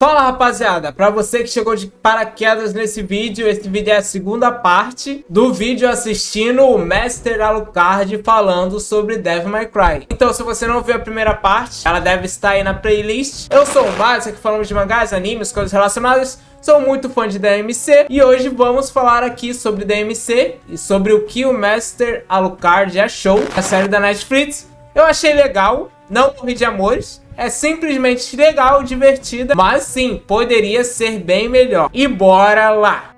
Fala rapaziada, pra você que chegou de paraquedas nesse vídeo, esse vídeo é a segunda parte do vídeo assistindo o Master Alucard falando sobre Devil May Cry. Então se você não viu a primeira parte, ela deve estar aí na playlist. Eu sou o Márcio, aqui falamos de mangás, animes, coisas relacionadas. Sou muito fã de DMC e hoje vamos falar aqui sobre DMC e sobre o que o Master Alucard achou da série da Netflix. Eu achei legal, não morri de amores. É simplesmente legal, divertida, mas sim, poderia ser bem melhor. E bora lá!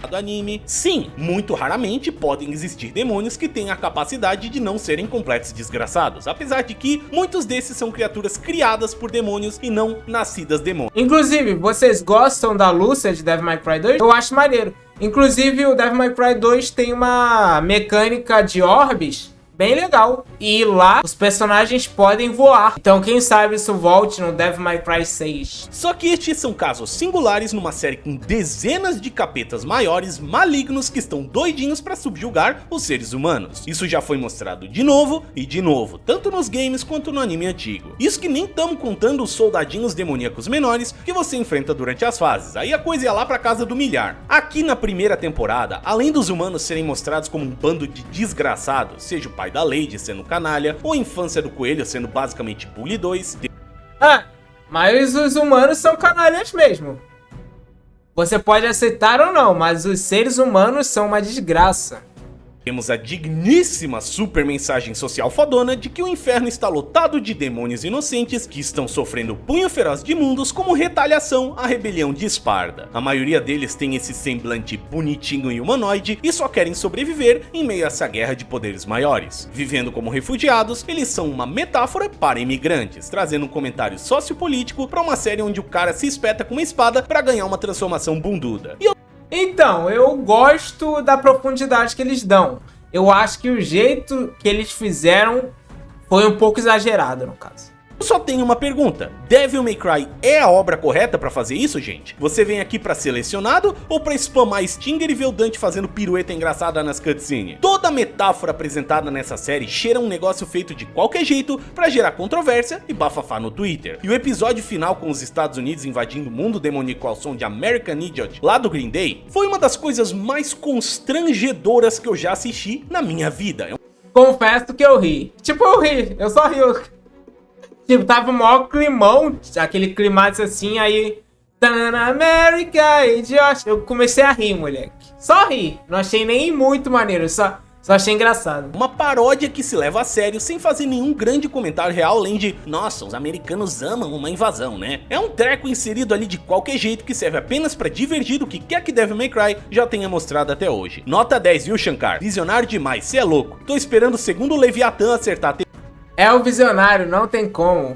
Do anime, sim, muito raramente podem existir demônios que têm a capacidade de não serem completos desgraçados, apesar de que muitos desses são criaturas criadas por demônios e não nascidas demônios. Inclusive, vocês gostam da Lúcia de Devil May Cry 2? Eu acho maneiro. Inclusive, o Devil May Cry 2 tem uma mecânica de orbes bem legal. E lá, os personagens podem voar. Então, quem sabe isso volte no Devil May Cry 6. Só que estes são casos singulares numa série com dezenas de capetas maiores, malignos, que estão doidinhos pra subjugar os seres humanos. Isso já foi mostrado de novo e de novo, tanto nos games quanto no anime antigo. Isso que nem tamo contando os soldadinhos demoníacos menores que você enfrenta durante as fases. Aí a coisa ia lá pra casa do milhar. Aqui na primeira temporada, além dos humanos serem mostrados como um bando de desgraçados, seja o pai da Lady sendo canalha, ou a infância do coelho sendo basicamente Bully 2. Mas os humanos são canalhas mesmo. Você pode aceitar ou não, mas os seres humanos são uma desgraça. Temos a digníssima super mensagem social fodona de que o inferno está lotado de demônios inocentes que estão sofrendo o punho feroz de mundos como retaliação à rebelião de Esparda. A maioria deles tem esse semblante bonitinho e humanoide e só querem sobreviver em meio a essa guerra de poderes maiores. Vivendo como refugiados, eles são uma metáfora para imigrantes, trazendo um comentário sociopolítico para uma série onde o cara se espeta com uma espada para ganhar uma transformação bunduda. Então, eu gosto da profundidade que eles dão. Eu acho que o jeito que eles fizeram foi um pouco exagerado, no caso. Eu só tenho uma pergunta: Devil May Cry é a obra correta pra fazer isso, gente? Você vem aqui pra selecionado ou pra spamar Stinger e ver o Dante fazendo pirueta engraçada nas cutscenes? Toda metáfora apresentada nessa série cheira um negócio feito de qualquer jeito pra gerar controvérsia e bafafá no Twitter. E o episódio final com os Estados Unidos invadindo o mundo demoníaco ao som de American Idiot lá do Green Day foi uma das coisas mais constrangedoras que eu já assisti na minha vida. Confesso que eu ri. Tipo, eu só ri. Tipo, tava o maior climão, aquele climaço assim, aí... America, idiot. Eu comecei a rir, moleque. Só ri. Não achei nem muito maneiro, só achei engraçado. Uma paródia que se leva a sério sem fazer nenhum grande comentário real, além de nossa, os americanos amam uma invasão, né? É um treco inserido ali de qualquer jeito que serve apenas pra divertir o que quer que Devil May Cry já tenha mostrado até hoje. Nota 10, viu, Shankar? Visionário demais, cê é louco. Tô esperando o segundo Leviathan acertar. É o visionário, não tem como.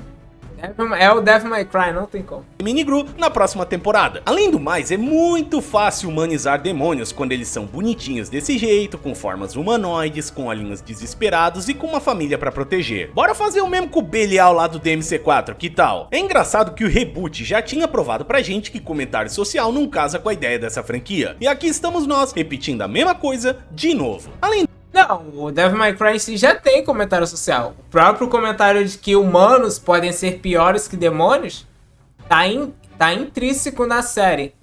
É o Devil May Cry, não tem como. Minigru na próxima temporada. Além do mais, é muito fácil humanizar demônios quando eles são bonitinhos desse jeito, com formas humanoides, com olhinhos desesperados e com uma família pra proteger. Bora fazer o mesmo com o Belial lá do DMC4, que tal? É engraçado que o reboot já tinha provado pra gente que comentário social não casa com a ideia dessa franquia. E aqui estamos nós, repetindo a mesma coisa de novo. Não, o Devil May Cry em si já tem comentário social. O próprio comentário de que humanos podem ser piores que demônios tá intrínseco na série.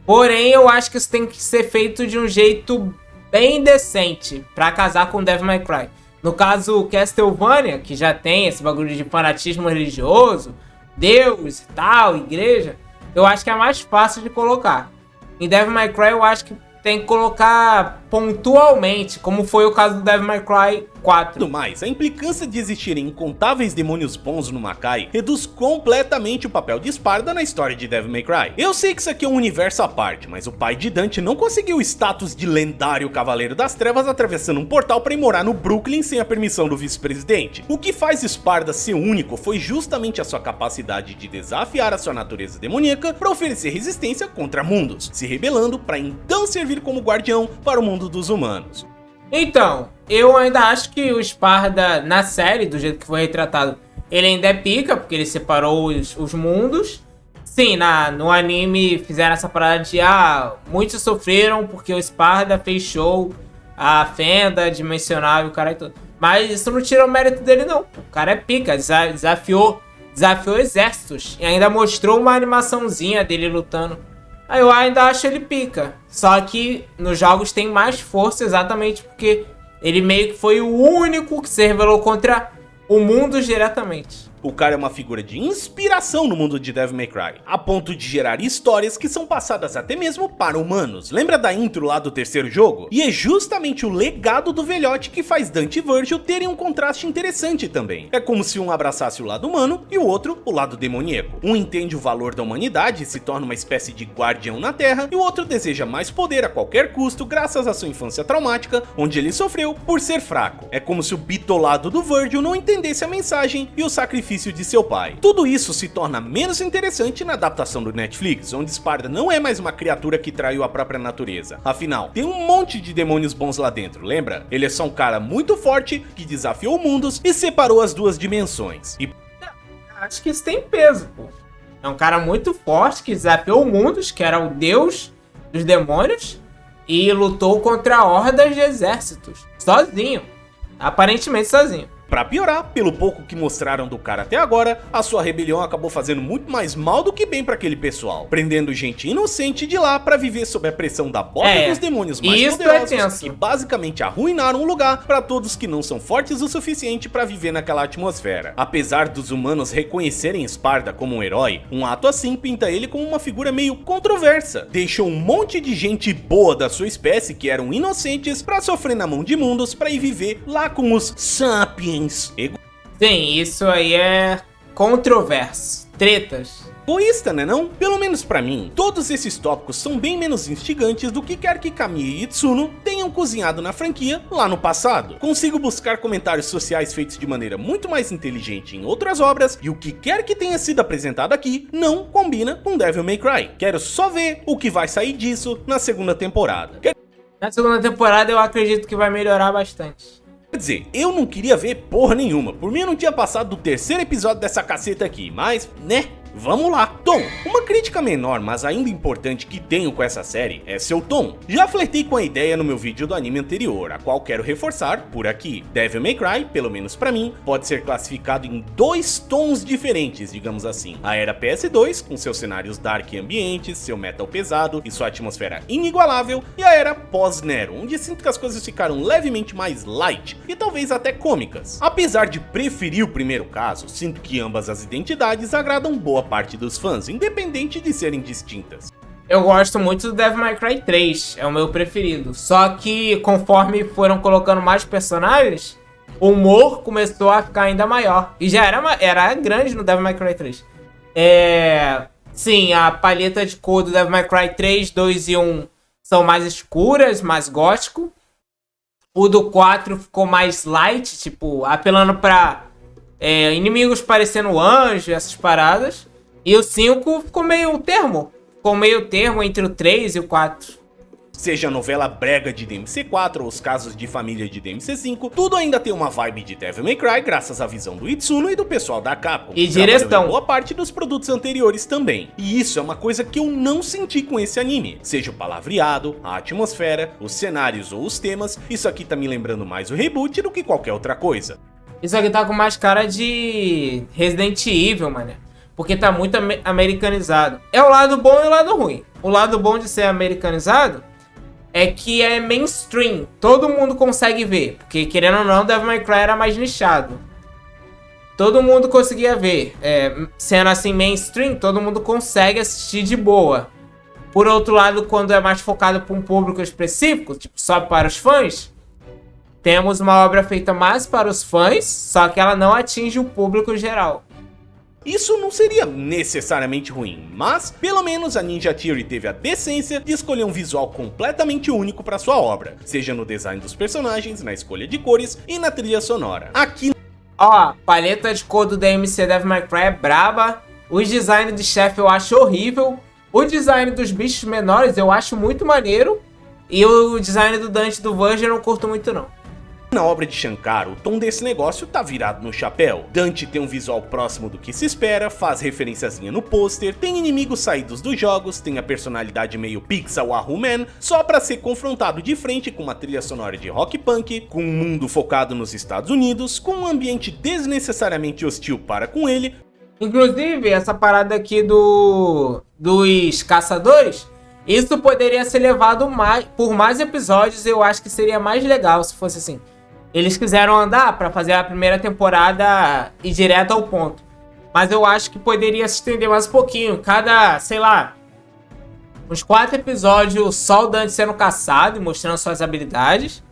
Porém, eu acho que isso tem que ser feito de um jeito bem decente pra casar com Devil May Cry. No caso, Castlevania, que já tem esse bagulho de fanatismo religioso, Deus e tal, igreja, eu acho que é mais fácil de colocar. Em Devil May Cry, eu acho que tem que colocar pontualmente, como foi o caso do Devil May Cry 4. Do mais, a implicância de existirem incontáveis demônios bons no Makai reduz completamente o papel de Esparda na história de Devil May Cry. Eu sei que isso aqui é um universo à parte, mas o pai de Dante não conseguiu o status de lendário Cavaleiro das Trevas atravessando um portal para ir morar no Brooklyn sem a permissão do vice-presidente. O que faz Esparda ser único foi justamente a sua capacidade de desafiar a sua natureza demoníaca para oferecer resistência contra mundos, se rebelando para então servir como guardião para o mundo dos humanos. Então, eu ainda acho que o Esparda, na série, do jeito que foi retratado, ele ainda é pica, porque ele separou os mundos. Sim, no anime fizeram essa parada de muitos sofreram porque o Esparda fechou a fenda dimensional e o caralho todo. Mas isso não tira o mérito dele, não. O cara é pica, desafiou exércitos. E ainda mostrou uma animaçãozinha dele lutando. Aí eu ainda acho ele pica. Só que nos jogos tem mais força exatamente porque ele meio que foi o único que se revelou contra o mundo diretamente. O cara é uma figura de inspiração no mundo de Devil May Cry, a ponto de gerar histórias que são passadas até mesmo para humanos. Lembra da intro lá do terceiro jogo? E é justamente o legado do velhote que faz Dante e Virgil terem um contraste interessante também. É como se um abraçasse o lado humano e o outro o lado demoníaco. Um entende o valor da humanidade e se torna uma espécie de guardião na Terra, e o outro deseja mais poder a qualquer custo graças à sua infância traumática, onde ele sofreu por ser fraco. É como se o bitolado do Virgil não entendesse a mensagem e o sacrifício de seu pai. Tudo isso se torna menos interessante na adaptação do Netflix, onde Sparda não é mais uma criatura que traiu a própria natureza. Afinal, tem um monte de demônios bons lá dentro, lembra? Ele é só um cara muito forte que desafiou mundos e separou as duas dimensões. E acho que isso tem peso, pô. É um cara muito forte que desafiou mundos, que era o deus dos demônios, e lutou contra hordas de exércitos, sozinho. Aparentemente sozinho. Pra piorar, pelo pouco que mostraram do cara até agora, a sua rebelião acabou fazendo muito mais mal do que bem pra aquele pessoal, prendendo gente inocente de lá pra viver sob a pressão da bota dos demônios mais poderosos, que basicamente arruinaram o lugar pra todos que não são fortes o suficiente pra viver naquela atmosfera. Apesar dos humanos reconhecerem Sparda como um herói, um ato assim pinta ele como uma figura meio controversa. Deixou um monte de gente boa da sua espécie que eram inocentes pra sofrer na mão de mundos pra ir viver lá com os Sapiens. Sim, isso aí é controverso. Tretas. Egoísta, né não? Pelo menos pra mim, todos esses tópicos são bem menos instigantes do que quer que Kamiya e Itsuno tenham cozinhado na franquia lá no passado. Consigo buscar comentários sociais feitos de maneira muito mais inteligente em outras obras, e o que quer que tenha sido apresentado aqui não combina com Devil May Cry. Quero só ver o que vai sair disso na segunda temporada. Na segunda temporada eu acredito que vai melhorar bastante. Quer dizer, eu não queria ver porra nenhuma. Por mim eu não tinha passado do terceiro episódio dessa caceta aqui, mas, né? Vamos lá. Tom, uma crítica menor, mas ainda importante que tenho com essa série é seu tom. Já flertei com a ideia no meu vídeo do anime anterior, a qual quero reforçar por aqui. Devil May Cry, pelo menos pra mim, pode ser classificado em dois tons diferentes, digamos assim. A era PS2, com seus cenários dark e ambientes, seu metal pesado e sua atmosfera inigualável, e a era pós-Nero, onde sinto que as coisas ficaram levemente mais light e talvez até cômicas. Apesar de preferir o primeiro caso, sinto que ambas as identidades agradam boa parte dos fãs, independente de serem distintas. Eu gosto muito do Devil May Cry 3, é o meu preferido. Só que conforme foram colocando mais personagens, o humor começou a ficar ainda maior. E já era grande no Devil May Cry 3. Sim, a paleta de cor do Devil May Cry 3, 2 e 1 são mais escuras, mais gótico. O do 4 ficou mais light, tipo, apelando pra inimigos parecendo anjo, essas paradas. E o 5 ficou meio termo. Ficou meio termo entre o 3 e o 4. Seja a novela brega de DMC4 ou os casos de família de DMC5, tudo ainda tem uma vibe de Devil May Cry graças à visão do Itsuno e do pessoal da Capcom. E direção. Boa parte dos produtos anteriores também. E isso é uma coisa que eu não senti com esse anime. Seja o palavreado, a atmosfera, os cenários ou os temas, isso aqui tá me lembrando mais o reboot do que qualquer outra coisa. Isso aqui tá com mais cara de Resident Evil, mano. Porque tá muito americanizado. É o lado bom e o lado ruim. O lado bom de ser americanizado é que é mainstream. Todo mundo consegue ver. Porque, querendo ou não, Devil May Cry era mais nichado. Todo mundo conseguia ver. Sendo assim mainstream, todo mundo consegue assistir de boa. Por outro lado, quando é mais focado para um público específico, tipo só para os fãs, temos uma obra feita mais para os fãs, só que ela não atinge o público geral. Isso não seria necessariamente ruim, mas pelo menos a Ninja Theory teve a decência de escolher um visual completamente único para sua obra, seja no design dos personagens, na escolha de cores e na trilha sonora. Aqui, ó, paleta de cor do DMC Devil May Cry é braba, os designs de chefe eu acho horrível, o design dos bichos menores eu acho muito maneiro, e o design do Dante do Virgil eu não curto muito não. Na obra de Shankar, o tom desse negócio tá virado no chapéu. Dante tem um visual próximo do que se espera, faz referenciazinha no pôster, tem inimigos saídos dos jogos, tem a personalidade meio Pixar Wahoo Man, só pra ser confrontado de frente com uma trilha sonora de rock punk, com um mundo focado nos Estados Unidos, com um ambiente desnecessariamente hostil para com ele. Inclusive, essa parada aqui dos caçadores, isso poderia ser levado por mais episódios. Eu acho que seria mais legal se fosse assim. Eles quiseram andar pra fazer a primeira temporada e direto ao ponto. Mas eu acho que poderia se estender mais um pouquinho. Cada, sei lá, uns 4 episódios só o Dante sendo caçado e mostrando suas habilidades.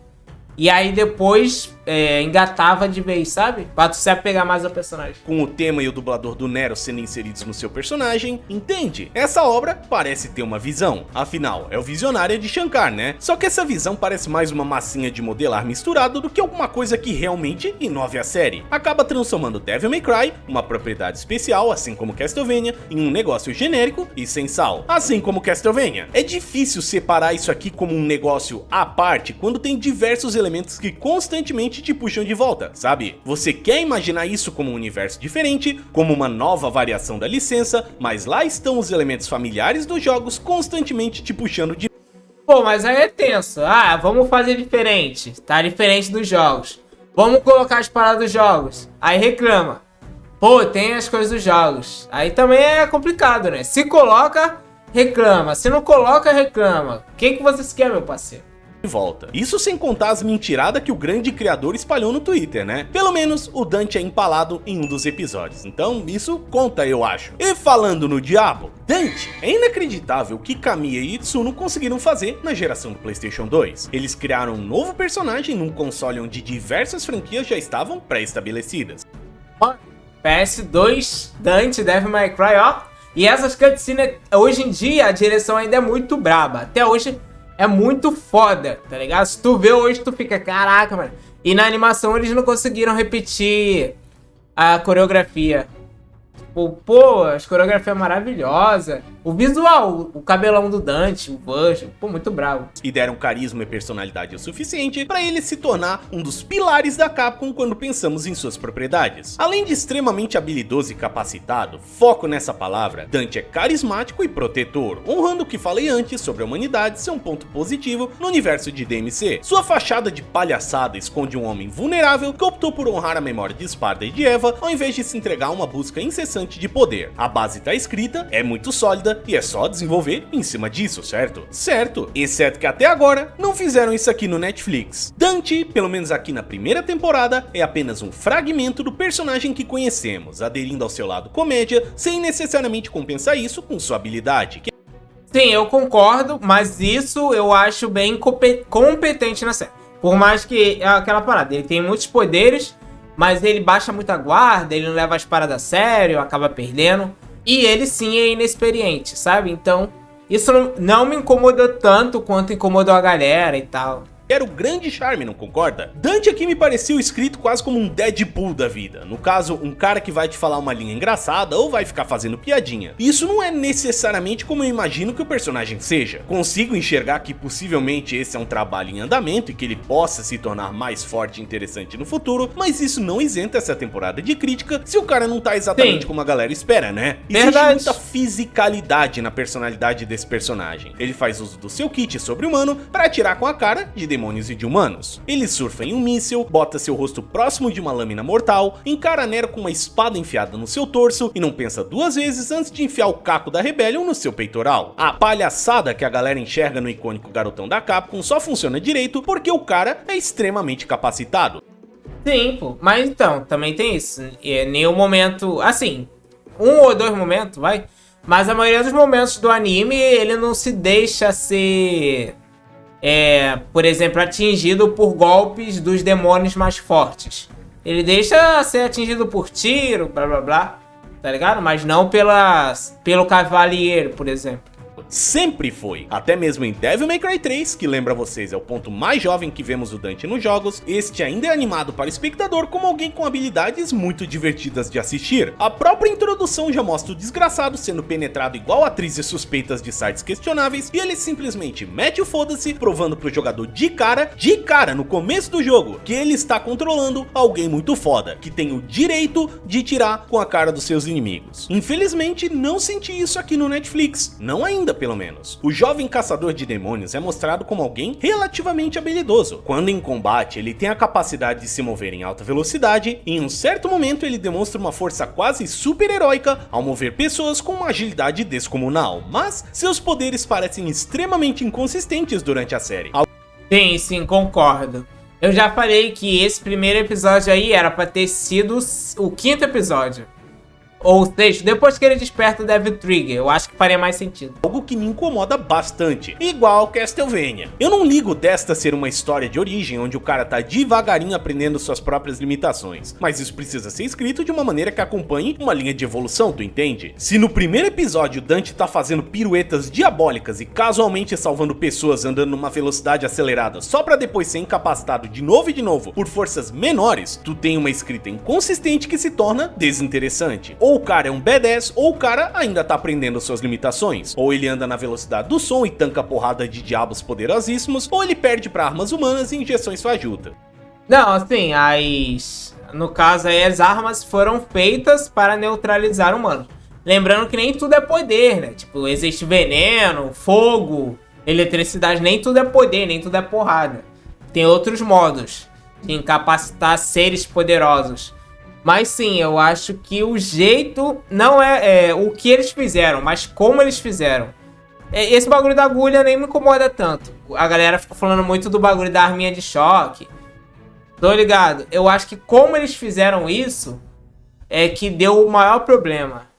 E aí depois engatava de vez, sabe? Pra tu se apegar mais ao personagem. Com o tema e o dublador do Nero sendo inseridos no seu personagem, entende? Essa obra parece ter uma visão. Afinal, é o visionário de Shankar, né? Só que essa visão parece mais uma massinha de modelar misturado do que alguma coisa que realmente inove a série. Acaba transformando Devil May Cry, uma propriedade especial, assim como Castlevania, em um negócio genérico e sem sal. Assim como Castlevania. É difícil separar isso aqui como um negócio à parte quando tem diversos elementos que constantemente te puxam de volta, sabe? Você quer imaginar isso como um universo diferente, como uma nova variação da licença, mas lá estão os elementos familiares dos jogos constantemente te puxando de... Pô, mas aí é tenso. Ah, vamos fazer diferente. Tá diferente dos jogos. Vamos colocar as paradas dos jogos. Aí reclama. Pô, tem as coisas dos jogos. Aí também é complicado, né? Se coloca, reclama. Se não coloca, reclama. O que vocês querem, meu parceiro? volta. Isso sem contar as mentiradas que o grande criador espalhou no Twitter, né? Pelo menos o Dante é empalado em um dos episódios, então isso conta, eu acho. E falando no diabo, Dante, é inacreditável o que Kamiya e Itsuno conseguiram fazer na geração do PlayStation 2. Eles criaram um novo personagem num console onde diversas franquias já estavam pré-estabelecidas. PS2, Dante, Devil May Cry, ó. E essas cutscenes, hoje em dia, a direção ainda é muito braba. Até hoje é muito foda, tá ligado? Se tu vê hoje, tu fica, caraca, mano. E na animação eles não conseguiram repetir a coreografia. Pô, as coreografias maravilhosas. O visual, o cabelão do Dante, o Bush, pô, muito bravo. E deram carisma e personalidade o suficiente para ele se tornar um dos pilares da Capcom quando pensamos em suas propriedades. Além de extremamente habilidoso e capacitado, foco nessa palavra, Dante é carismático e protetor, honrando o que falei antes sobre a humanidade ser um ponto positivo no universo de DMC. Sua fachada de palhaçada esconde um homem vulnerável que optou por honrar a memória de Esparta e de Eva, ao invés de se entregar a uma busca incessante de poder. A base tá escrita, é muito sólida e é só desenvolver em cima disso, certo? Certo, exceto que até agora não fizeram isso aqui no Netflix. Dante, pelo menos aqui na primeira temporada, é apenas um fragmento do personagem que conhecemos, aderindo ao seu lado comédia, sem necessariamente compensar isso com sua habilidade. Sim, eu concordo, mas isso eu acho bem competente na série. Por mais que é aquela parada, ele tem muitos poderes, mas ele baixa muita guarda, ele não leva as paradas a sério, acaba perdendo. E ele sim é inexperiente, sabe? Então, isso não me incomodou tanto quanto incomodou a galera e tal. Era o grande charme, não concorda? Dante aqui me pareceu escrito quase como um Deadpool da vida. No caso, um cara que vai te falar uma linha engraçada ou vai ficar fazendo piadinha. Isso não é necessariamente como eu imagino que o personagem seja. Consigo enxergar que possivelmente esse é um trabalho em andamento e que ele possa se tornar mais forte e interessante no futuro, mas isso não isenta essa temporada de crítica se o cara não tá exatamente como a galera espera, né? Existe muita fisicalidade na personalidade desse personagem. Ele faz uso do seu kit sobre-humano para atirar com a cara de demônios e de humanos. Ele surfa em um míssil, bota seu rosto próximo de uma lâmina mortal, encara Nero com uma espada enfiada no seu torso e não pensa duas vezes antes de enfiar o caco da Rebellion no seu peitoral. A palhaçada que a galera enxerga no icônico garotão da Capcom só funciona direito porque o cara é extremamente capacitado. Sim, pô, mas então, também tem isso. Em nenhum momento, assim, um ou dois momentos, vai, mas a maioria dos momentos do anime, ele não se deixa ser... por exemplo, atingido por golpes dos demônios mais fortes. Ele deixa ser atingido por tiro, blá blá blá, tá ligado? Mas não pelo cavalheiro, por exemplo. Sempre foi. Até mesmo em Devil May Cry 3, que lembra vocês é o ponto mais jovem que vemos o Dante nos jogos, este ainda é animado para o espectador como alguém com habilidades muito divertidas de assistir. A própria introdução já mostra o desgraçado sendo penetrado igual atrizes suspeitas de sites questionáveis, e ele simplesmente mete o foda-se, provando pro jogador de cara no começo do jogo, que ele está controlando alguém muito foda, que tem o direito de tirar com a cara dos seus inimigos. Infelizmente, não senti isso aqui no Netflix, não ainda pelo menos. O jovem caçador de demônios é mostrado como alguém relativamente habilidoso. Quando em combate, ele tem a capacidade de se mover em alta velocidade, e em um certo momento ele demonstra uma força quase super-heróica ao mover pessoas com uma agilidade descomunal, mas seus poderes parecem extremamente inconsistentes durante a série. Sim, concordo. Eu já falei que esse primeiro episódio aí era pra ter sido o 5º episódio. Ou seja, depois que ele desperta o Devil Trigger, eu acho que faria mais sentido. Algo que me incomoda bastante, igual Castlevania. Eu não ligo desta ser uma história de origem onde o cara tá devagarinho aprendendo suas próprias limitações, mas isso precisa ser escrito de uma maneira que acompanhe uma linha de evolução, tu entende? Se no primeiro episódio Dante tá fazendo piruetas diabólicas e casualmente salvando pessoas andando numa velocidade acelerada só pra depois ser incapacitado de novo por forças menores, tu tem uma escrita inconsistente que se torna desinteressante. Ou o cara é um badass, ou o cara ainda tá aprendendo suas limitações. Ou ele anda na velocidade do som e tanca porrada de diabos poderosíssimos, ou ele perde pra armas humanas e injeções fajutas. Não, assim, no caso aí, as armas foram feitas para neutralizar humanos. Lembrando que nem tudo é poder, né? Tipo, existe veneno, fogo, eletricidade, nem tudo é poder, nem tudo é porrada. Tem outros modos de incapacitar seres poderosos. Mas sim, eu acho que o jeito não é o que eles fizeram, mas como eles fizeram. Esse bagulho da agulha nem me incomoda tanto. A galera fica falando muito do bagulho da arminha de choque. Tô ligado? Eu acho que como eles fizeram isso é que deu o maior problema.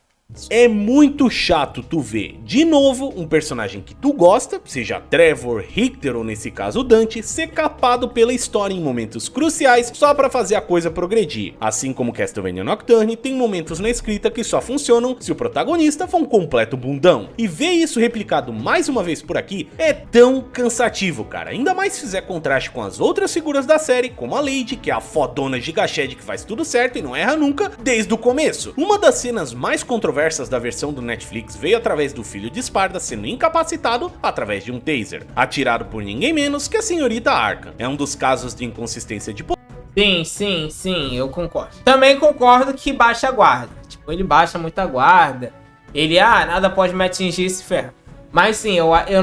É muito chato tu ver, de novo, um personagem que tu gosta, seja Trevor, Richter ou nesse caso Dante, ser capado pela história em momentos cruciais só pra fazer a coisa progredir. Assim como Castlevania Nocturne tem momentos na escrita que só funcionam se o protagonista for um completo bundão. E ver isso replicado mais uma vez por aqui é tão cansativo, cara. Ainda mais se fizer contraste com as outras figuras da série, como a Lady, que é a fodona gigached que faz tudo certo e não erra nunca desde o começo. Uma das cenas mais controversas da versão do Netflix veio através do filho de Sparda sendo incapacitado através de um taser, atirado por ninguém menos que a senhorita Arkham. É um dos casos de inconsistência de poder. Sim, eu concordo. Também concordo que baixa a guarda. Tipo, ele baixa muita guarda. Ele, nada pode me atingir esse ferro. Mas sim, eu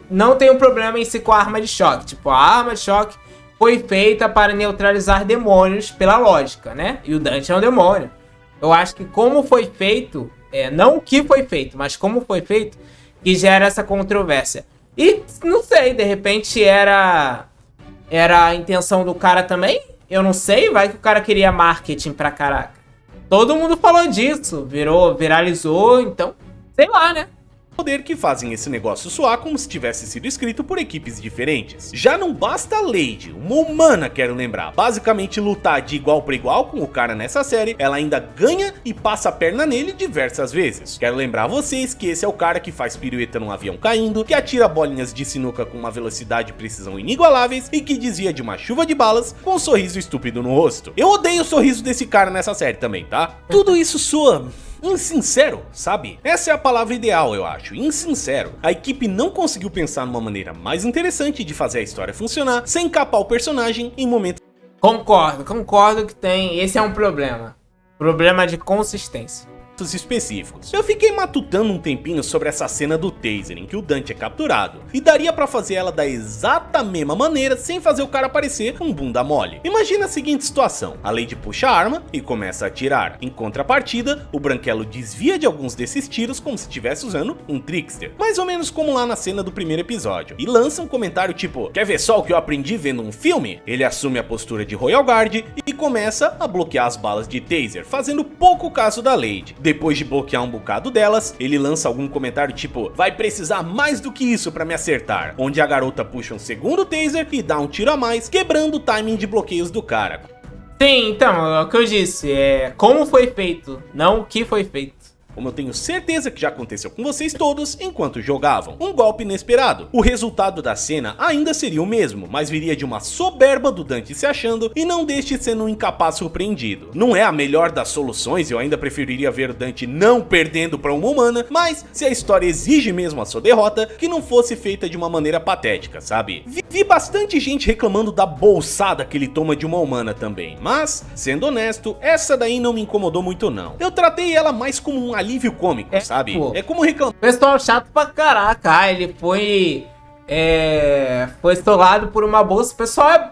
não tenho problema em si com a arma de choque. Tipo, a arma de choque foi feita para neutralizar demônios pela lógica, né? E o Dante é um demônio. Eu acho que como foi feito, não o que foi feito, mas como foi feito, que gera essa controvérsia. E não sei, de repente era a intenção do cara também? Eu não sei, vai que o cara queria marketing pra caraca. Todo mundo falou disso, viralizou, então, sei lá, né? Poder que fazem esse negócio soar como se tivesse sido escrito por equipes diferentes. Já não basta a Lady, uma humana, quero lembrar, basicamente lutar de igual para igual com o cara nessa série, ela ainda ganha e passa a perna nele diversas vezes. Quero lembrar vocês que esse é o cara que faz pirueta num avião caindo, que atira bolinhas de sinuca com uma velocidade e precisão inigualáveis e que desvia de uma chuva de balas com um sorriso estúpido no rosto. Eu odeio o sorriso desse cara nessa série também, tá? Tudo isso soa insincero, sabe? Essa é a palavra ideal, eu acho, insincero. A equipe não conseguiu pensar numa maneira mais interessante de fazer a história funcionar sem capar o personagem em momentos... Concordo que tem, esse é um problema de consistência específicos. Eu fiquei matutando um tempinho sobre essa cena do taser em que o Dante é capturado, e daria pra fazer ela da exata mesma maneira sem fazer o cara parecer um bunda mole. Imagina a seguinte situação: a Lady puxa a arma e começa a atirar. Em contrapartida, o Branquelo desvia de alguns desses tiros como se estivesse usando um trickster, mais ou menos como lá na cena do primeiro episódio, e lança um comentário tipo: quer ver só o que eu aprendi vendo um filme? Ele assume a postura de Royal Guard e começa a bloquear as balas de taser, fazendo pouco caso da Lady. Depois de bloquear um bocado delas, ele lança algum comentário tipo: vai precisar mais do que isso pra me acertar, onde a garota puxa um segundo taser e dá um tiro a mais, quebrando o timing de bloqueios do cara. Sim, então, é o que eu disse, como foi feito, não o que foi feito. como eu tenho certeza que já aconteceu com vocês todos enquanto jogavam. Um golpe inesperado. O resultado da cena ainda seria o mesmo, mas viria de uma soberba do Dante se achando e não deste sendo um incapaz surpreendido. Não é a melhor das soluções, eu ainda preferiria ver o Dante não perdendo para uma humana, mas se a história exige mesmo a sua derrota, que não fosse feita de uma maneira patética, sabe? Vi bastante gente reclamando da bolsada que ele toma de uma humana também, mas, sendo honesto, essa daí não me incomodou muito não. Eu tratei ela mais como um alívio cômico, sabe? Pô. É como reclamar. Pessoal chato pra caraca, ele foi estourado por uma bolsa. O pessoal é,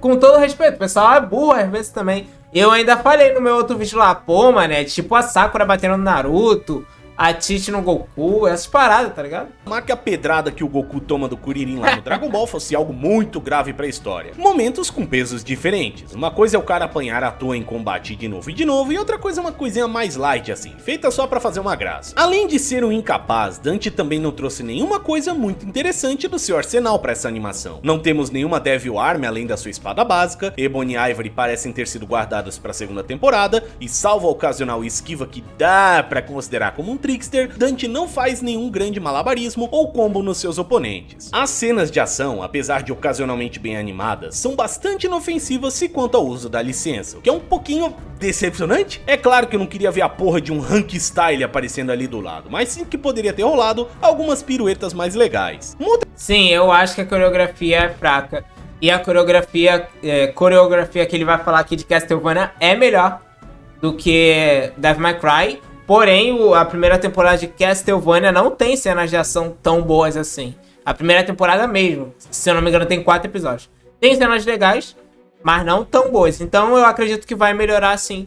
com todo respeito, o pessoal é burro às vezes também. Eu ainda falei no meu outro vídeo lá, pô, mano, é tipo a Sakura batendo no Naruto, a Tite no Goku, essas paradas, tá ligado? Que a pedrada que o Goku toma do Kuririn lá no Dragon Ball fosse algo muito grave pra história. Momentos com pesos diferentes. Uma coisa é o cara apanhar à toa em combate de novo, e outra coisa é uma coisinha mais light assim, feita só pra fazer uma graça. Além de ser um incapaz, Dante também não trouxe nenhuma coisa muito interessante do seu arsenal pra essa animação. Não temos nenhuma Devil Arm além da sua espada básica, Ebony e Ivory parecem ter sido guardadas pra segunda temporada, e salvo a ocasional esquiva que dá pra considerar como um trickster, Dante não faz nenhum grande malabarismo ou combo nos seus oponentes. As cenas de ação, apesar de ocasionalmente bem animadas, são bastante inofensivas se quanto ao uso da licença, o que é um pouquinho decepcionante. É claro que eu não queria ver a porra de um Rank Style aparecendo ali do lado, mas sim que poderia ter rolado algumas piruetas mais legais. Sim, eu acho que a coreografia é fraca. E a coreografia que ele vai falar aqui de Castlevania é melhor do que Devil May Cry. Porém, a primeira temporada de Castlevania não tem cenas de ação tão boas assim. A primeira temporada mesmo, se eu não me engano, tem 4 episódios. Tem cenas legais, mas não tão boas. Então eu acredito que vai melhorar sim,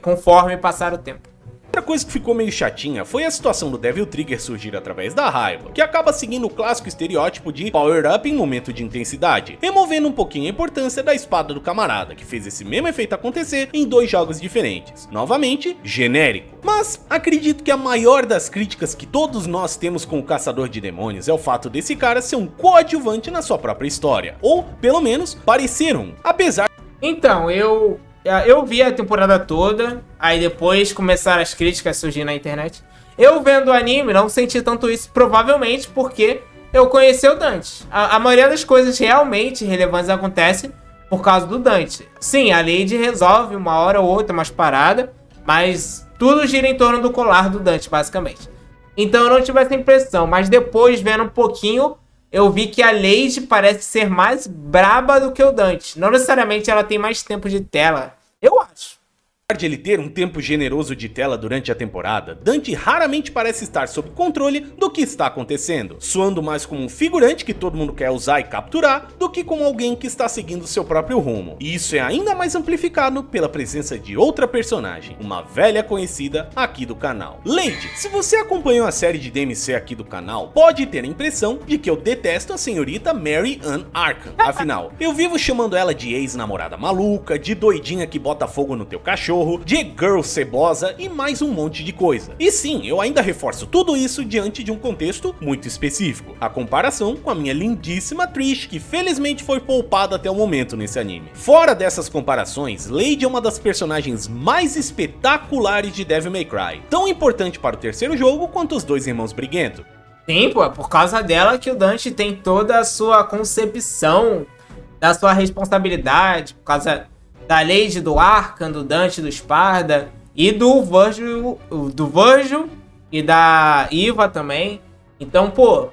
conforme passar o tempo. Outra coisa que ficou meio chatinha foi a situação do Devil Trigger surgir através da raiva, que acaba seguindo o clássico estereótipo de power up em momento de intensidade, removendo um pouquinho a importância da espada do camarada, que fez esse mesmo efeito acontecer em 2 jogos diferentes. Novamente, genérico. Mas acredito que a maior das críticas que todos nós temos com o Caçador de Demônios é o fato desse cara ser um coadjuvante na sua própria história, ou pelo menos parecer um, apesar... Então, eu vi a temporada toda, aí depois começaram as críticas a surgir na internet. Eu vendo o anime não senti tanto isso, provavelmente porque eu conheci o Dante. A maioria das coisas realmente relevantes acontece por causa do Dante. Sim, a Lady resolve uma hora ou outra umas paradas, mas tudo gira em torno do colar do Dante, basicamente. Então eu não tive essa impressão, mas depois, vendo um pouquinho, eu vi que a Lady parece ser mais braba do que o Dante. Não necessariamente ela tem mais tempo de tela, eu acho. Apesar de ele ter um tempo generoso de tela durante a temporada, Dante raramente parece estar sob controle do que está acontecendo, soando mais como um figurante que todo mundo quer usar e capturar, do que como alguém que está seguindo seu próprio rumo. E isso é ainda mais amplificado pela presença de outra personagem, uma velha conhecida aqui do canal. Lady, se você acompanhou a série de DMC aqui do canal, pode ter a impressão de que eu detesto a senhorita Mary Ann Arkham. Afinal, eu vivo chamando ela de ex-namorada maluca, de doidinha que bota fogo no teu cachorro, de girl cebosa e mais um monte de coisa. E sim, eu ainda reforço tudo isso diante de um contexto muito específico, a comparação com a minha lindíssima Trish, que felizmente foi poupada até o momento nesse anime. Fora dessas comparações, Lady é uma das personagens mais espetaculares de Devil May Cry, tão importante para o terceiro jogo quanto os 2 irmãos briguentos. Sim, pô, é por causa dela que o Dante tem toda a sua concepção da sua responsabilidade, por causa da Lady, do Arkham, do Dante, do Sparda e do Virgil e da Eva também. Então, pô,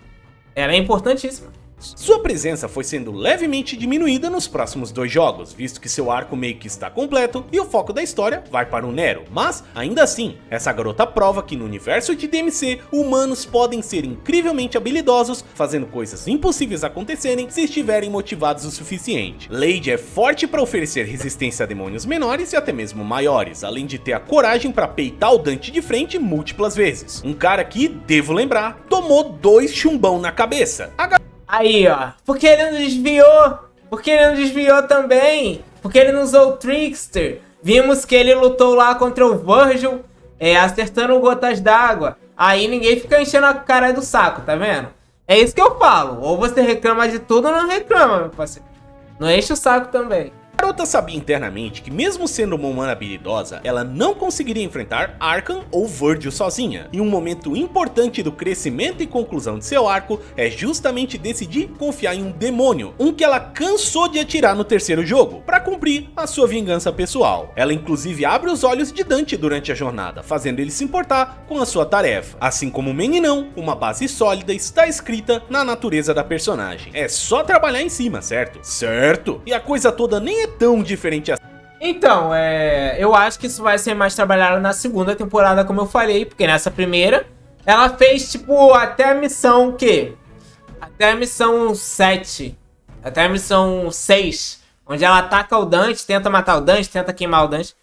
ela é importantíssima. Sua presença foi sendo levemente diminuída nos próximos 2 jogos, visto que seu arco meio que está completo e o foco da história vai para o Nero, mas ainda assim, essa garota prova que no universo de DMC, humanos podem ser incrivelmente habilidosos, fazendo coisas impossíveis acontecerem se estiverem motivados o suficiente. Lady é forte para oferecer resistência a demônios menores e até mesmo maiores, além de ter a coragem para peitar o Dante de frente múltiplas vezes. Um cara que, devo lembrar, tomou 2 chumbão na cabeça. Aí, ó. Porque ele não desviou. Porque ele não desviou também. Porque ele não usou o Trickster. Vimos que ele lutou lá contra o Virgil, acertando gotas d'água. Aí ninguém fica enchendo a cara do saco, tá vendo? É isso que eu falo. Ou você reclama de tudo ou não reclama, meu parceiro. Não enche o saco também. A garota sabia internamente que mesmo sendo uma humana habilidosa, ela não conseguiria enfrentar Arkham ou Virgil sozinha, e um momento importante do crescimento e conclusão de seu arco é justamente decidir confiar em um demônio, um que ela cansou de atirar no terceiro jogo, para cumprir a sua vingança pessoal. Ela inclusive abre os olhos de Dante durante a jornada, fazendo ele se importar com a sua tarefa. Assim como o meninão, uma base sólida está escrita na natureza da personagem. É só trabalhar em cima, certo? Certo! E a coisa toda nem é tão diferente assim. Então, eu acho que isso vai ser mais trabalhado na segunda temporada, como eu falei, porque nessa primeira, ela fez, tipo, até a missão, o quê? Até a missão 7, até a missão 6, onde ela ataca o Dante, tenta matar o Dante, tenta queimar o Dante.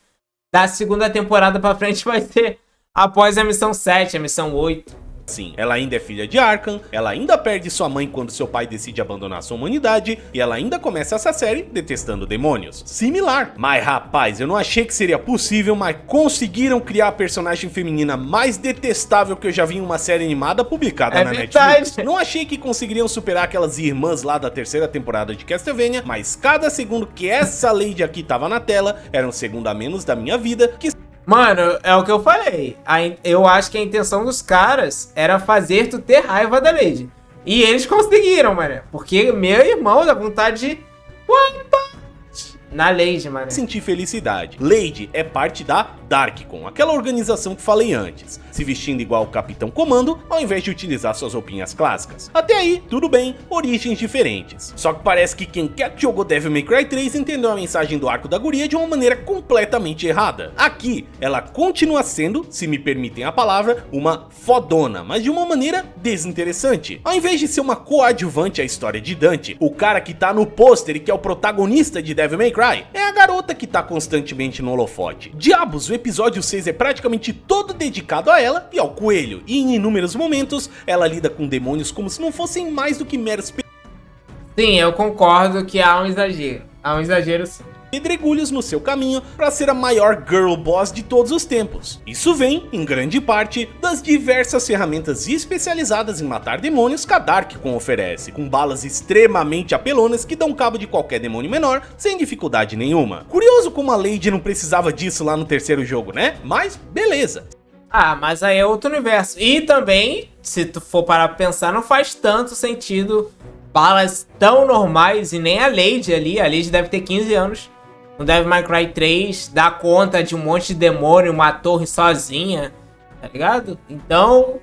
Da segunda temporada pra frente vai ser após a missão 7, a missão 8. Sim, ela ainda é filha de Arkham, ela ainda perde sua mãe quando seu pai decide abandonar sua humanidade, e ela ainda começa essa série detestando demônios. Similar. Mas rapaz, eu não achei que seria possível, mas conseguiram criar a personagem feminina mais detestável que eu já vi em uma série animada publicada na Netflix. Não achei que conseguiriam superar aquelas irmãs lá da terceira temporada de Castlevania, mas cada segundo que essa Lady aqui tava na tela, era um segundo a menos da minha vida que... Mano, é o que eu falei. Eu acho que a intenção dos caras era fazer tu ter raiva da Lady. E eles conseguiram, mano. Porque meu irmão dá vontade de... na Lady, mano. Sentir felicidade. Lady é parte da Darkcon, aquela organização que falei antes, se vestindo igual o Capitão Comando, ao invés de utilizar suas roupinhas clássicas. Até aí, tudo bem, origens diferentes. Só que parece que quem quer que jogou Devil May Cry 3 entendeu a mensagem do arco da guria de uma maneira completamente errada. Aqui, ela continua sendo, se me permitem a palavra, uma fodona, mas de uma maneira desinteressante. Ao invés de ser uma coadjuvante à história de Dante, o cara que tá no pôster e que é o protagonista de Devil May Cry, é a garota que tá constantemente no holofote. Diabos, o episódio 6 é praticamente todo dedicado a ela e ao coelho, e em inúmeros momentos ela lida com demônios como se não fossem mais do que meros Sim, eu concordo que há um exagero. Há um exagero sim. pedregulhos no seu caminho para ser a maior girl boss de todos os tempos. Isso vem, em grande parte, das diversas ferramentas especializadas em matar demônios que a Darkcon oferece, com balas extremamente apelonas que dão cabo de qualquer demônio menor sem dificuldade nenhuma. Curioso como a Lady não precisava disso lá no terceiro jogo, né? Mas beleza. Ah, mas aí é outro universo. E também, se tu for parar pra pensar, não faz tanto sentido balas tão normais e nem a Lady ali. A Lady deve ter 15 anos. No Devil May Cry 3, dá conta de um monte de demônio, uma torre sozinha, tá ligado? Então...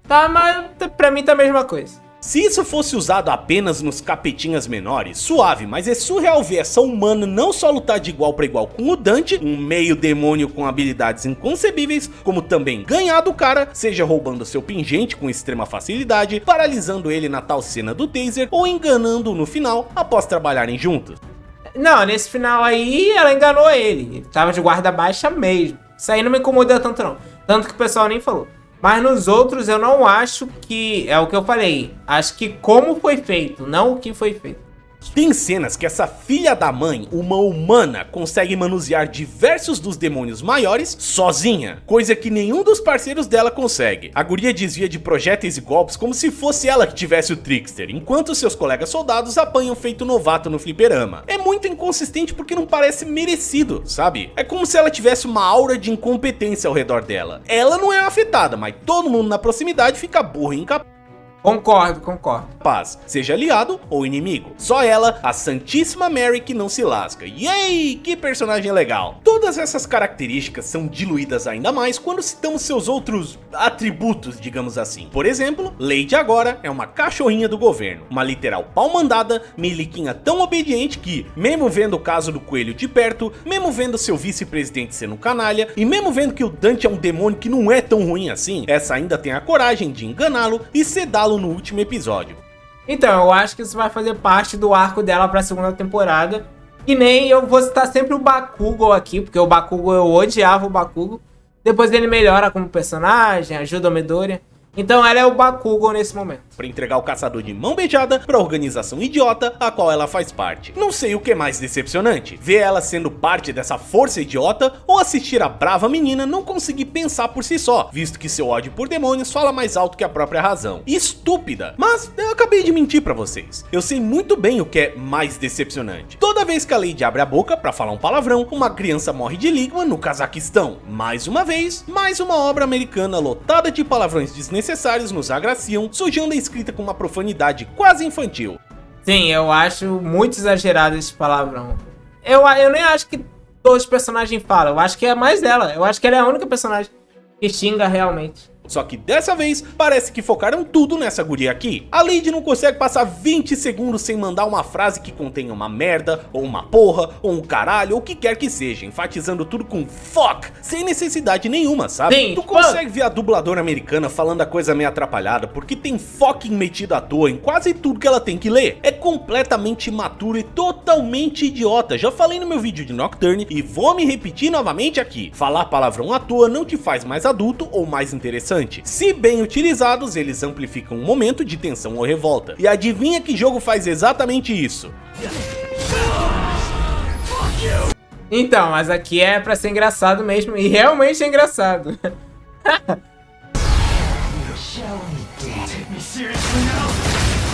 tá, mas pra mim tá a mesma coisa. Se isso fosse usado apenas nos capetinhas menores, suave, mas é surreal ver essa humana não só lutar de igual para igual com o Dante, um meio demônio com habilidades inconcebíveis, como também ganhar do cara, seja roubando seu pingente com extrema facilidade, paralisando ele na tal cena do taser ou enganando-o no final após trabalharem juntos. Não, nesse final aí ela enganou ele. Ele tava de guarda baixa mesmo. Isso aí não me incomodou tanto não. Tanto que o pessoal nem falou. Mas nos outros eu não acho que... é o que eu falei. Acho que como foi feito, não o que foi feito. Tem cenas que essa filha da mãe, uma humana, consegue manusear diversos dos demônios maiores sozinha, coisa que nenhum dos parceiros dela consegue. A guria desvia de projéteis e golpes como se fosse ela que tivesse o Trickster, enquanto seus colegas soldados apanham feito novato no fliperama. É muito inconsistente porque não parece merecido, sabe? É como se ela tivesse uma aura de incompetência ao redor dela. Ela não é afetada, mas todo mundo na proximidade fica burro e incapaz. Concordo. Seja aliado ou inimigo. Só ela, a Santíssima Mary, que não se lasca. Yay, que personagem legal. Todas essas características são diluídas ainda mais quando citamos seus outros atributos, digamos assim. Por exemplo, Lady agora é uma cachorrinha do governo, uma literal pau-mandada, miliquinha tão obediente que, mesmo vendo o caso do coelho de perto, mesmo vendo seu vice-presidente sendo um canalha, e mesmo vendo que o Dante é um demônio que não é tão ruim assim, essa ainda tem a coragem de enganá-lo e sedá-lo no último episódio. Então, eu acho que isso vai fazer parte do arco dela pra segunda temporada. E nem eu vou citar sempre o Bakugo aqui, porque o Bakugo, eu odiava o Bakugo. Depois ele melhora como personagem, ajuda a Midoriya. Então ela é o Bakugan nesse momento. Pra entregar o caçador de mão beijada pra organização idiota a qual ela faz parte. Não sei o que é mais decepcionante, ver ela sendo parte dessa força idiota ou assistir a brava menina não conseguir pensar por si só, visto que seu ódio por demônios fala mais alto que a própria razão. Estúpida! Mas eu acabei de mentir pra vocês. Eu sei muito bem o que é mais decepcionante. Toda vez que a Lady abre a boca pra falar um palavrão, uma criança morre de ligma no Cazaquistão. Mais uma vez, mais uma obra americana lotada de palavrões desnecessários nos agraciam, sujando a escrita com uma profanidade quase infantil. Sim, eu acho muito exagerado esse palavrão. Eu nem acho que todos os personagens falam, eu acho que é mais dela. Eu acho que ela é a única personagem que xinga realmente. Só que dessa vez, parece que focaram tudo nessa guria aqui. A Lady não consegue passar 20 segundos sem mandar uma frase que contenha uma merda, ou uma porra, ou um caralho, ou o que quer que seja, enfatizando tudo com fuck, sem necessidade nenhuma, sabe? Sim, tu consegue ver a dubladora americana falando a coisa meio atrapalhada, porque tem fucking metido à toa em quase tudo que ela tem que ler. É completamente imaturo e totalmente idiota. Já falei no meu vídeo de Nocturne e vou me repetir novamente aqui. Falar palavrão à toa não te faz mais adulto ou mais interessante. Se bem utilizados, eles amplificam um momento de tensão ou revolta. E adivinha que jogo faz exatamente isso? Então, mas aqui é pra ser engraçado mesmo, e realmente é engraçado.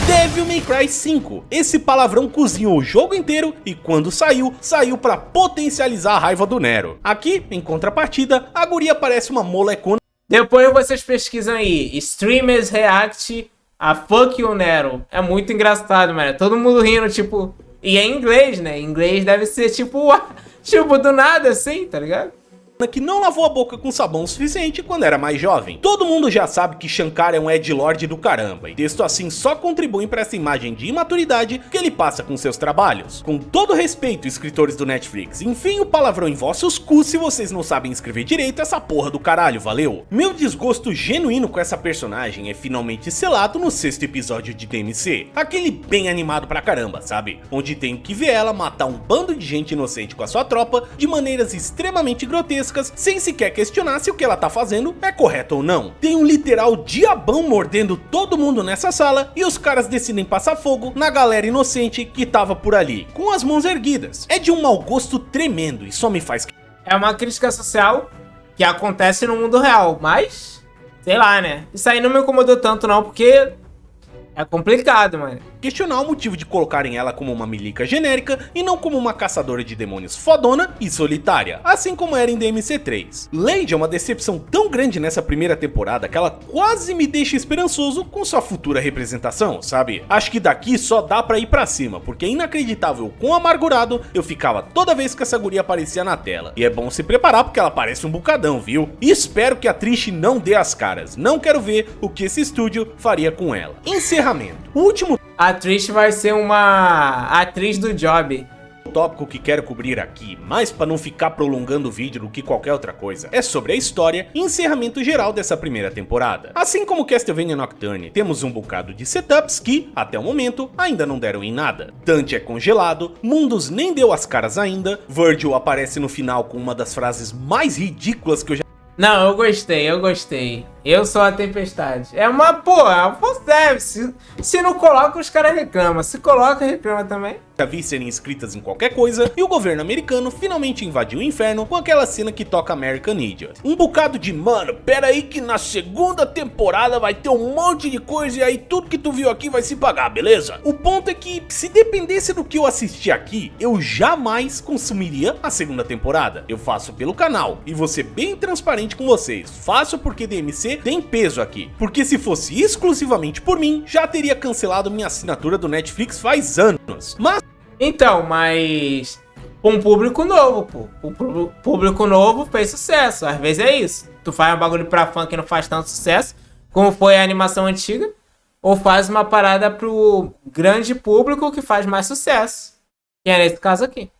Devil May Cry 5. Esse palavrão cozinhou o jogo inteiro e quando saiu pra potencializar a raiva do Nero. Aqui, em contrapartida, a guria parece uma molecona. Depois vocês pesquisam aí, Streamers React a Fuck You Nero. É muito engraçado, mano. Todo mundo rindo, tipo... E é em inglês, né? Em inglês deve ser tipo... tipo, do nada assim, tá ligado? Que não lavou a boca com sabão o suficiente quando era mais jovem. Todo mundo já sabe que Shankar é um edgelord do caramba, e texto assim só contribuem para essa imagem de imaturidade que ele passa com seus trabalhos. Com todo respeito, escritores do Netflix, enfim o palavrão em vossos cus se vocês não sabem escrever direito essa porra do caralho, valeu? Meu desgosto genuíno com essa personagem é finalmente selado no 6º episódio de DMC, aquele bem animado pra caramba, sabe? Onde tenho que ver ela matar um bando de gente inocente com a sua tropa de maneiras extremamente grotescas, sem sequer questionar se o que ela tá fazendo é correto ou não. Tem um literal diabão mordendo todo mundo nessa sala e os caras decidem passar fogo na galera inocente que tava por ali, com as mãos erguidas. É de um mau gosto tremendo e só me faz... É uma crítica social que acontece no mundo real, mas... sei lá, né? Isso aí não me incomodou tanto não, porque... é complicado, mano. questionar o motivo de colocarem ela como uma milica genérica e não como uma caçadora de demônios fodona e solitária, assim como era em DMC3. Lady é uma decepção tão grande nessa primeira temporada que ela quase me deixa esperançoso com sua futura representação, sabe? Acho que daqui só dá pra ir pra cima, porque é inacreditável quão amargurado eu ficava toda vez que essa guria aparecia na tela. E é bom se preparar porque ela parece um bucadão, viu? E espero que a Trish não dê as caras, não quero ver o que esse estúdio faria com ela. Encerramento. O último A Trish vai ser uma atriz do Job. tópico que quero cobrir aqui, mais para não ficar prolongando o vídeo do que qualquer outra coisa, é sobre a história e encerramento geral dessa primeira temporada. Assim como Castlevania Nocturne, temos um bocado de setups que, até o momento, ainda não deram em nada. Dante é congelado, Mundus nem deu as caras ainda, Virgil aparece no final com uma das frases mais ridículas que eu já... Não, eu gostei. Eu sou a Tempestade. É uma porra, é um fanservice. Se não coloca, os caras reclamam. Se coloca, reclama também. Já vi serem escritas em qualquer coisa, e o governo americano finalmente invadiu o inferno com aquela cena que toca American Idiot. Um bocado de, mano, pera aí que na segunda temporada vai ter um monte de coisa e aí tudo que tu viu aqui vai se pagar, beleza? O ponto é que, se dependesse do que eu assisti aqui, eu jamais consumiria a segunda temporada. Eu faço pelo canal, e vou ser bem transparente com vocês, faço porque DMC tem peso aqui. Porque se fosse exclusivamente por mim, já teria cancelado minha assinatura do Netflix faz anos. Então, mas... um público novo, pô. O público novo fez sucesso. Às vezes é isso. Tu faz um bagulho pra fã que não faz tanto sucesso, como foi a animação antiga, ou faz uma parada pro grande público que faz mais sucesso. Que é nesse caso aqui.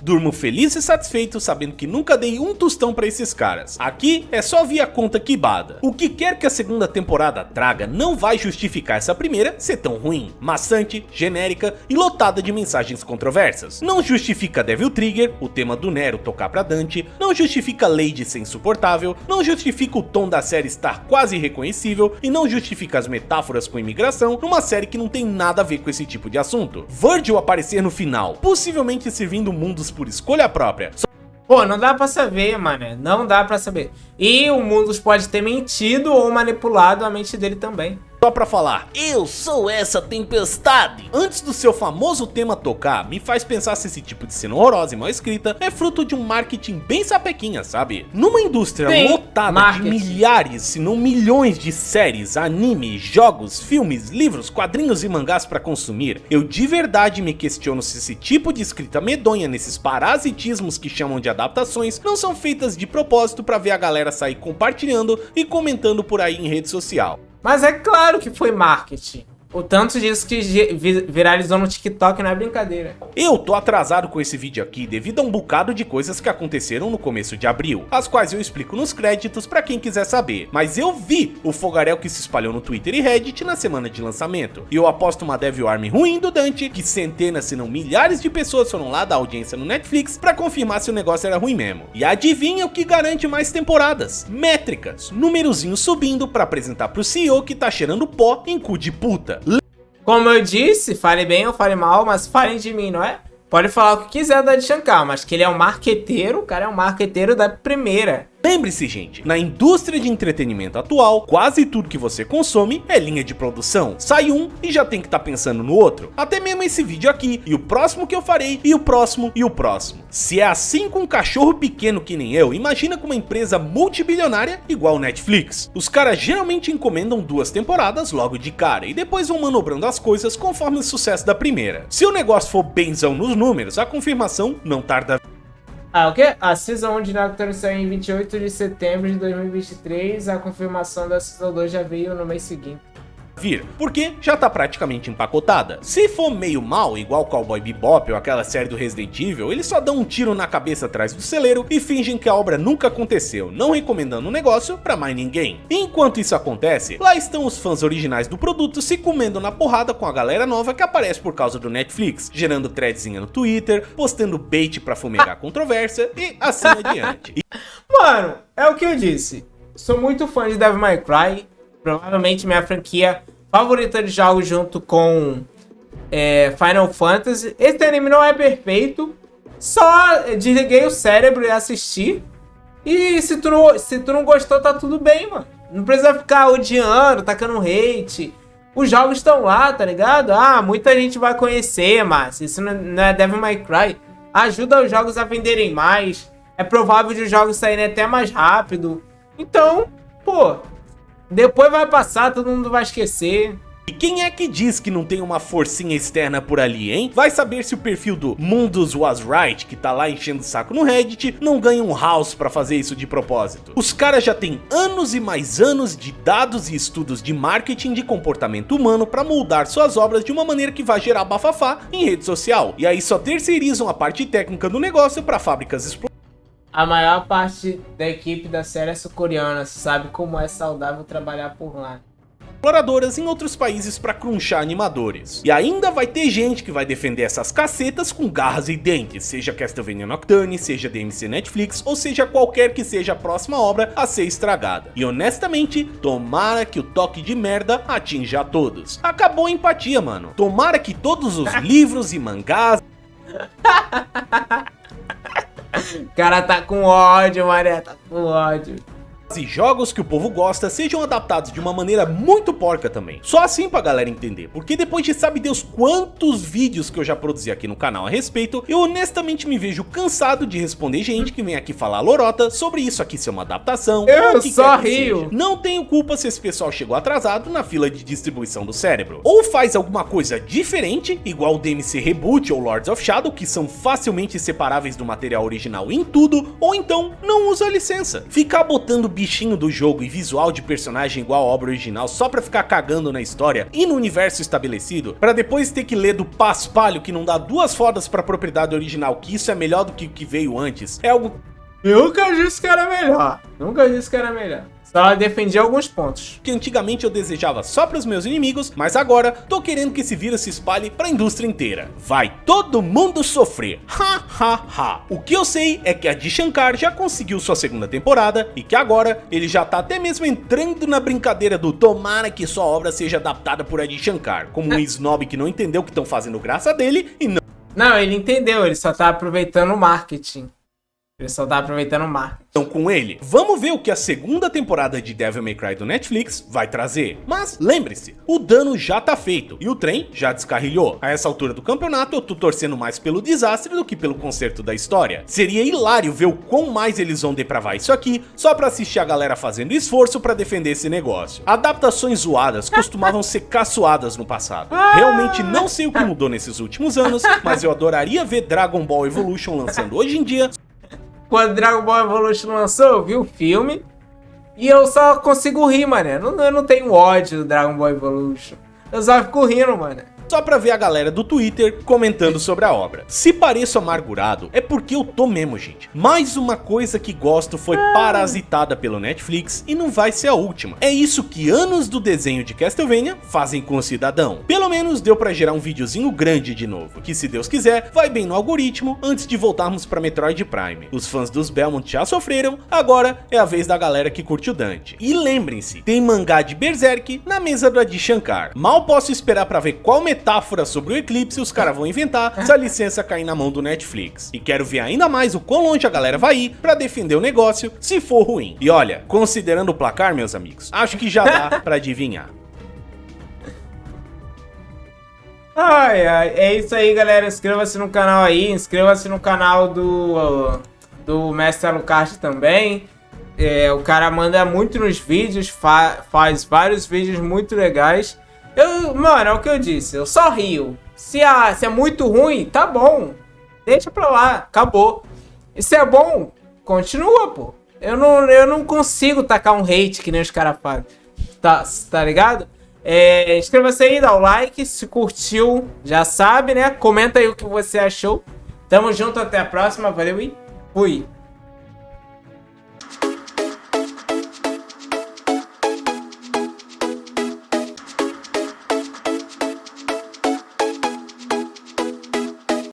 Durmo feliz e satisfeito sabendo que nunca dei um tostão pra esses caras. Aqui é só via conta quibada. O que quer que a segunda temporada traga não vai justificar essa primeira ser tão ruim, maçante, genérica e lotada de mensagens controversas. Não justifica Devil Trigger, o tema do Nero tocar pra Dante, não justifica Lady ser insuportável, não justifica o tom da série estar quase irreconhecível e não justifica as metáforas com imigração numa série que não tem nada a ver com esse tipo de assunto. Virgil aparecer no final, possivelmente servindo mundos por escolha própria. Pô, não dá pra saber, mano. Não dá pra saber. E o Mundus pode ter mentido ou manipulado a mente dele também. Só pra falar, eu sou essa tempestade. Antes do seu famoso tema tocar, me faz pensar se esse tipo de cena horrorosa e mal escrita é fruto de um marketing bem sapequinha, sabe? Numa indústria lotada de milhares, se não milhões de séries, animes, jogos, filmes, livros, quadrinhos e mangás pra consumir, eu de verdade me questiono se esse tipo de escrita medonha nesses parasitismos que chamam de adaptações não são feitas de propósito pra ver a galera sair compartilhando e comentando por aí em rede social. Mas é claro que foi marketing. O tanto disso que viralizou no TikTok não é brincadeira. Eu tô atrasado com esse vídeo aqui devido a um bocado de coisas que aconteceram no começo de abril, as quais eu explico nos créditos pra quem quiser saber. Mas eu vi o fogaréu que se espalhou no Twitter e Reddit na semana de lançamento. E eu aposto uma Devil Army ruim do Dante, que centenas se não milhares de pessoas foram lá dar audiência no Netflix pra confirmar se o negócio era ruim mesmo. E adivinha o que garante mais temporadas? Métricas, númerozinho subindo pra apresentar pro CEO que tá cheirando pó em cu de puta. Como eu disse, fale bem ou fale mal, mas falem de mim, não é? Pode falar o que quiser da de Shankar, mas que ele é um marqueteiro, o cara é um marqueteiro da primeira. Lembre-se, gente, na indústria de entretenimento atual, quase tudo que você consome é linha de produção. Sai um e já tem que estar pensando no outro. Até mesmo esse vídeo aqui, e o próximo que eu farei, e o próximo, e o próximo. Se é assim com um cachorro pequeno que nem eu, imagina com uma empresa multibilionária igual Netflix. Os caras geralmente encomendam 2 temporadas logo de cara, e depois vão manobrando as coisas conforme o sucesso da primeira. Se o negócio for benzão nos números, a confirmação não tarda. Ah, o quê? A Season 1 de Naruto saiu em 28 de setembro de 2023, a confirmação da Season 2 já veio no mês seguinte. Porque já tá praticamente empacotada. Se for meio mal, igual Cowboy Bebop ou aquela série do Resident Evil, eles só dão um tiro na cabeça atrás do celeiro e fingem que a obra nunca aconteceu, não recomendando o negócio pra mais ninguém. Enquanto isso acontece, lá estão os fãs originais do produto se comendo na porrada com a galera nova que aparece por causa do Netflix, gerando threadzinha no Twitter, postando bait pra fumegar controvérsia e assim adiante. Mano, é o que eu disse. Sou muito fã de Devil May Cry. Provavelmente minha franquia favorita de jogos junto com Final Fantasy. Esse anime não é perfeito. Só desliguei o cérebro e assisti. E se tu não gostou, tá tudo bem, mano. Não precisa ficar odiando, tacando hate. Os jogos estão lá, tá ligado? Ah, muita gente vai conhecer, mas isso não é Devil May Cry. Ajuda os jogos a venderem mais. É provável de os jogos saírem até mais rápido. Então, pô... Depois vai passar, todo mundo vai esquecer. E quem é que diz que não tem uma forcinha externa por ali, hein? Vai saber se o perfil do Mundus Was Right, que tá lá enchendo o saco no Reddit, não ganha um house pra fazer isso de propósito. Os caras já têm anos e mais anos de dados e estudos de marketing de comportamento humano pra moldar suas obras de uma maneira que vai gerar bafafá em rede social. E aí só terceirizam a parte técnica do negócio pra fábricas explosivas. A maior parte da equipe da série é sul-coreana, sabe como é saudável trabalhar por lá. Exploradoras em outros países pra crunchar animadores. E ainda vai ter gente que vai defender essas cacetas com garras e dentes, seja Castlevania Nocturne, seja DMC Netflix, ou seja qualquer que seja a próxima obra a ser estragada. E honestamente, tomara que o toque de merda atinja a todos. Acabou a empatia, mano. Tomara que todos os livros e mangás... O cara tá com ódio, mané, tá com ódio. E jogos que o povo gosta sejam adaptados de uma maneira muito porca também. Só assim pra galera entender, porque depois de sabe Deus quantos vídeos que eu já produzi aqui no canal a respeito, eu honestamente me vejo cansado de responder gente que vem aqui falar lorota sobre isso aqui ser uma adaptação. Eu só rio. Não tenho culpa se esse pessoal chegou atrasado na fila de distribuição do cérebro. Ou faz alguma coisa diferente, igual o DMC Reboot ou Lords of Shadow, que são facilmente separáveis do material original em tudo, ou então não usa a licença. Ficar botando bichinho do jogo e visual de personagem igual à obra original só pra ficar cagando na história e no universo estabelecido, pra depois ter que ler do paspalho que não dá duas fodas pra propriedade original, que isso é melhor do que o que veio antes, é algo... Eu nunca disse que era melhor. Nunca disse que era melhor. Só defendi alguns pontos. Que antigamente eu desejava só pros meus inimigos, mas agora tô querendo que esse vírus se espalhe pra indústria inteira. Vai todo mundo sofrer. Ha, ha, ha. O que eu sei é que a Adi Shankar já conseguiu sua segunda temporada e que agora ele já tá até mesmo entrando na brincadeira do tomara que sua obra seja adaptada por Adi Shankar, como um snob que não entendeu que estão fazendo graça dele e não... Não, ele entendeu, ele só tá aproveitando o marketing. Ele só tá aproveitando o marketing. Então com ele, vamos ver o que a segunda temporada de Devil May Cry do Netflix vai trazer. Mas lembre-se, o dano já tá feito e o trem já descarrilhou. A essa altura do campeonato eu tô torcendo mais pelo desastre do que pelo conserto da história. Seria hilário ver o quão mais eles vão depravar isso aqui, só pra assistir a galera fazendo esforço pra defender esse negócio. Adaptações zoadas costumavam ser caçoadas no passado. Realmente não sei o que mudou nesses últimos anos, mas eu adoraria ver Dragon Ball Evolution lançando hoje em dia. Quando Dragon Ball Evolution lançou, eu vi o filme e eu só consigo rir, mano. Eu não tenho ódio do Dragon Ball Evolution. Eu só fico rindo, mano. Só pra ver a galera do Twitter comentando sobre a obra. Se pareço amargurado, é porque eu tô mesmo, gente. Mais uma coisa que gosto foi parasitada pelo Netflix e não vai ser a última. É isso que anos do desenho de Castlevania fazem com o cidadão. Pelo menos deu pra gerar um videozinho grande de novo, que se Deus quiser, vai bem no algoritmo antes de voltarmos pra Metroid Prime. Os fãs dos Belmont já sofreram, agora é a vez da galera que curte o Dante. E lembrem-se, tem mangá de Berserk na mesa do Adi Shankar. Mal posso esperar pra ver qual metáfora sobre o eclipse os caras vão inventar se a licença cair na mão do Netflix. E quero ver ainda mais o quão longe a galera vai ir pra defender o negócio se for ruim. E olha, considerando o placar, meus amigos, acho que já dá pra adivinhar. Ai, ai, é isso aí, galera. Inscreva-se no canal aí, inscreva-se no canal do Mestre Alucard também. O cara manda muito nos vídeos, faz vários vídeos muito legais. Mano, é o que eu disse, eu só rio. Se é muito ruim, tá bom. Deixa pra lá, acabou. E se é bom, continua, pô. Eu não consigo tacar um hate que nem os caras fazem. Tá ligado? Inscreva-se aí, dá o like. Se curtiu, já sabe, né? Comenta aí o que você achou. Tamo junto, até a próxima. Valeu e fui.